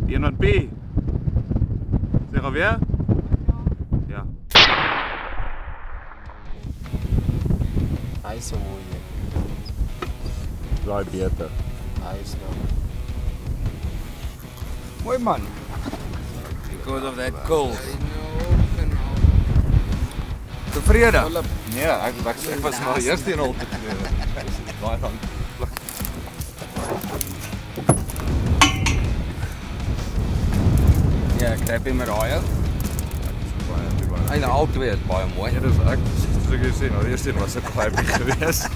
Die N1 B. Zeg alweer? Ja. Hy is so mooi. Draai beter. Hy is nou. Mooi man. Because of that cold. Tevrede? Nee, ek was maar eers teen al tevrede. Baie dankie. Ja, ek happy met daai. Hulle al twee is baie mooi. Ja, dis ek soos ek sê, nou die eerste een was ek happy geweest.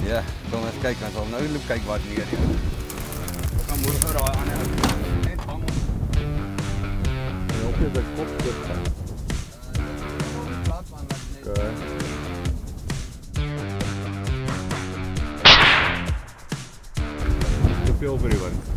Ja, kom eens kyk, ons sal nou loop kyk wat neer hier. Ek kan môre vir daai ander net bang. Ja, op die kop dit gaan. Okay. Te veel vir die wind.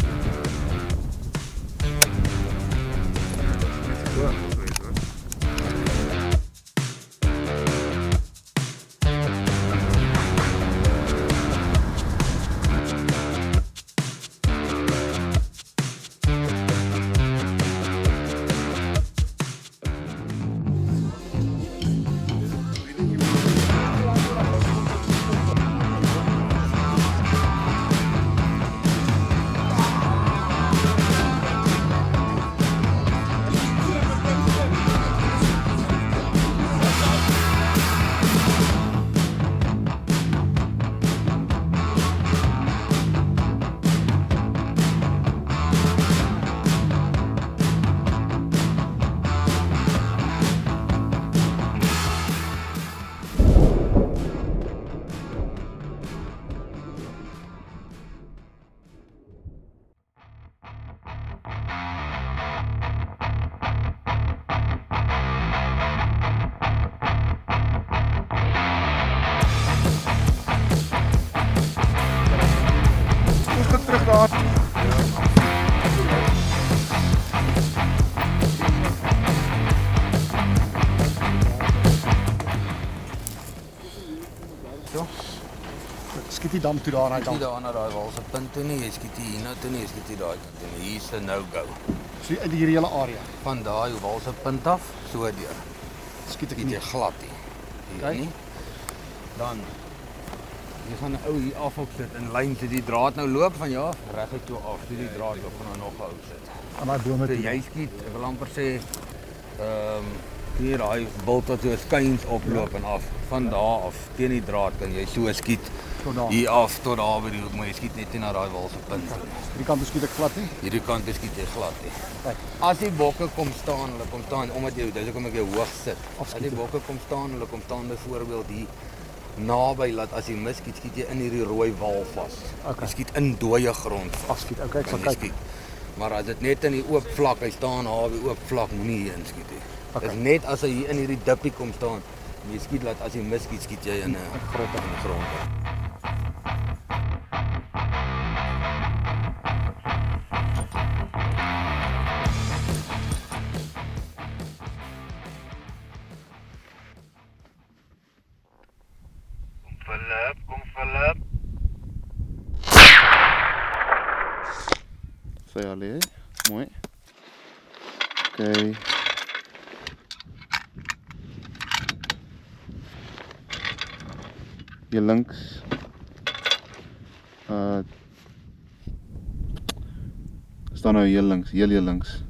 Skiet die dam toe daar aan Jy daai daar na daai walse punt toe nie, jy skiet hier na toe nie, jy skiet hier daai kant toe nie. Hier's 'n no-go. So uit hierdie hele area. Van daai walse punt af so deur. Skiet ek Skiet nie. jy glad nie. Hier Okay. nie. Dan jy gaan 'n ou hier af op sit in lyn toe die draad nou loop van ja, reguit toe af. Toe die draad loop gaan nou nog 'n ou sit. Aan daai bome So toe. jy skiet, ek wil amper sê hier daai bult wat so skuins oploop en af. Van daar af teen die draad kan jy so skiet. Tot daar. Hier af tot daar by die hoek, maar jy skiet net nie na daai walse punt nie. Hierdie kant skiet ek glad nie. Hierdie kant skiet jy glad nie. Kyk. As die bokke kom staan, hulle kom staan omdat jy dis hoekom ek jou hoog sit. As Afskiet. die bokke kom staan, hulle kom staan byvoorbeeld hier naby laat as jy mis skiet, skiet jy in hierdie rooi wal vas. Okay. Jy skiet in dooie grond. Afskiet. Okay, ek sal Kan jy kyk. skiet. Maar as dit net in die oop vlak, hy staan daar by oop vlak, moenie hier inskiet nie. Okay. Dis net as hy hier in hierdie dippie kom staan, jy skiet laat as jy mis skiet, skiet jy in 'n grond. in die grond. Kom Philip. Sê allee, mooi. Okay. hier links. Staan nou hier links, heel hier links.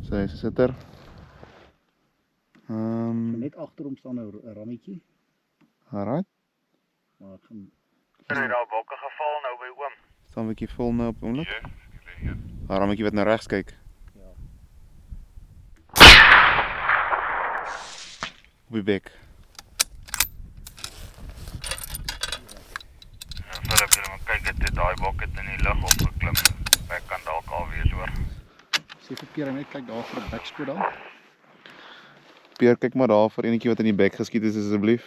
So, hy's 'n sitter. Net agter hom staan 'n rammetjie. Alright. Maar ek gaan Er het daar bokke geval nou by oom. Staan 'n bietjie vol nou op die oomblik. Haar rammetjie wat na regs kyk. Ja. Op die bek. Philip, jy moet kyk, het daai bok het in die lug opgeklim. Ek kan dalk al wees hoor. sê vir Pierre net kyk daar vir 'n backspoor daar. Peer, kyk maar daar vir enetjie wat in die bek geskiet is asseblief.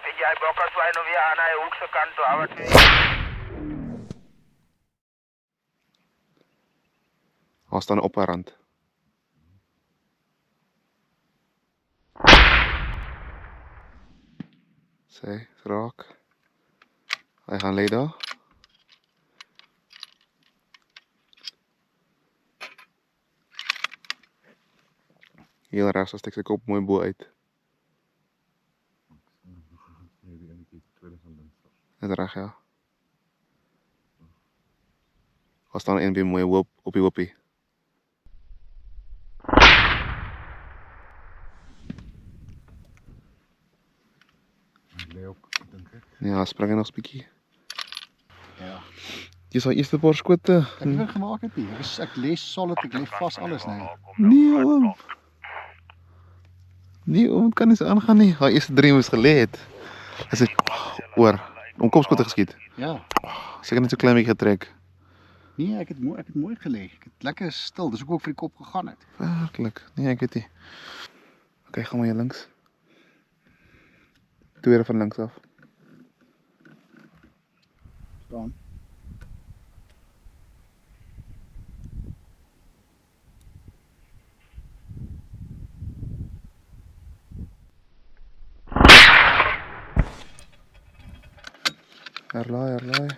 Vind jy bokke swaai nou weer aan hy hoekse kant toe af wat Daar staan op haar rand. Sê, is raak. Hy gaan lê daar. Heel regs as ek sy kop mooi bo uit. Dis reg, ja. Daar staan een weer mooi op die hoopie. Lê ook, dink ek. Ja, spring hy nog 'n bietjie. Ja. Dis sy eerste paar skote. Ek het nie gemaak het nie. Ek lê solid, ek lê vas alles nee. Nee, oom. Nee, oom, het kan nie so aangaan nie. Haar eerste 3 moes gelê het. Hy sê oor om kopskote geskiet. Ja. Seker net so klein bietjie getrek. Nee, ek het mooi gelê. Ek het lekker stil. Dis ook vir die kop gegaan het. Werklik. Nee, ek weet nie. OK, gaan maar hier links. Tweede van links af. Staan. Herlaai.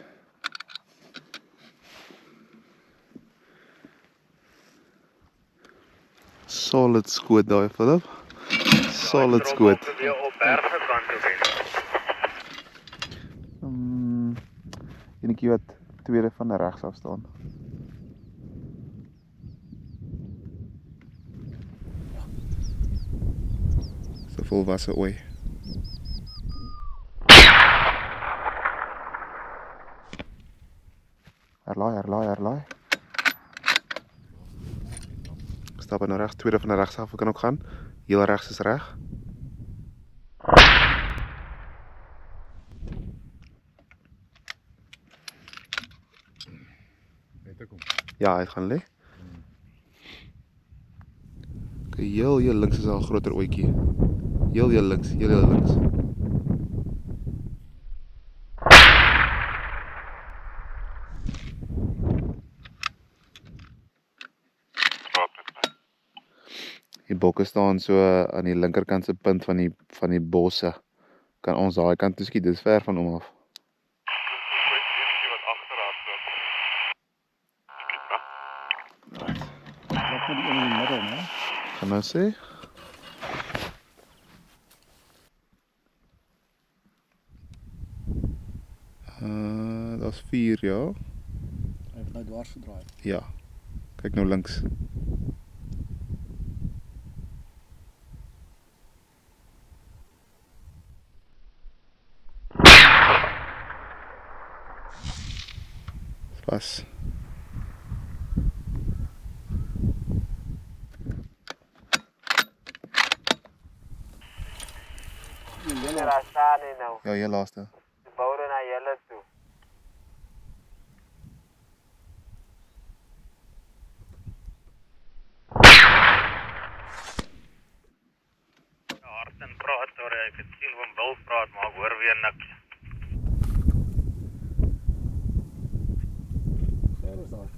Solid skoot daai, Philip. Solid skoot. Weer op berge kant toe wees. Enetjie wat tweede van regs af staan. So volwasse ooi. Herlaai. Stap nou regs, tweede van regs af, kan ook gaan. Heel regs is reg. Net ek kom. Ja, hy het gaan lê. Okay, heel links is al 'n groter ooitjie. Heel links. Die bokke staan so aan die linkerkant se punt van die bosse. Kan ons daai kant toe skiet, dis ver van hom af. Wat agterraad loop. Wat met die een in die middel, né? Gaan nou sê. Daar's 4, ja. Hy het nou dwars gedraai. Ja. Kyk nou links. Pas. Daar staan hy nou. Ja, heel laaste. Die boude na julle toe. Harten praat, sorry, ek het sien hoe hom wil praat, maar ek hoor weer niks. Ver is daar.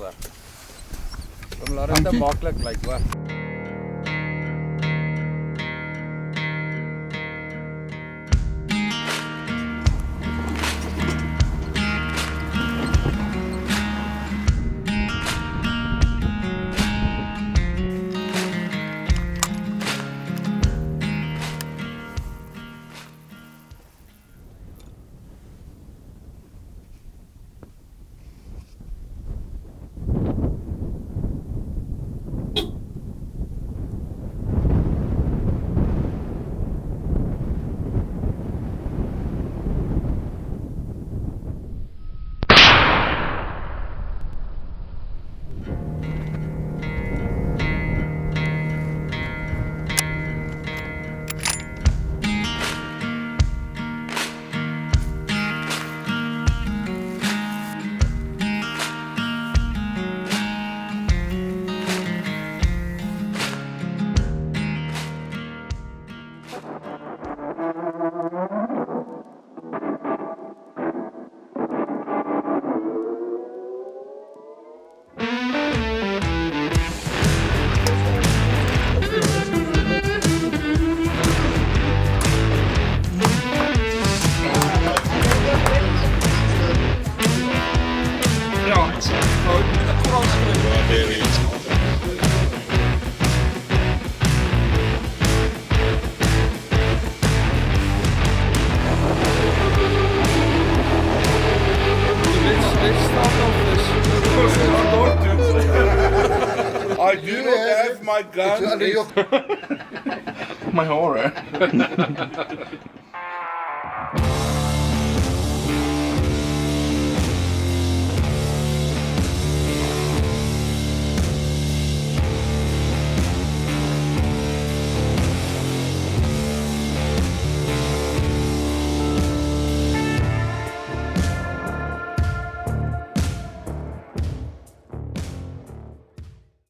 hoor. Kom laat dit te Dankie. maklik lyk hoor. I do not have my gun. My horror.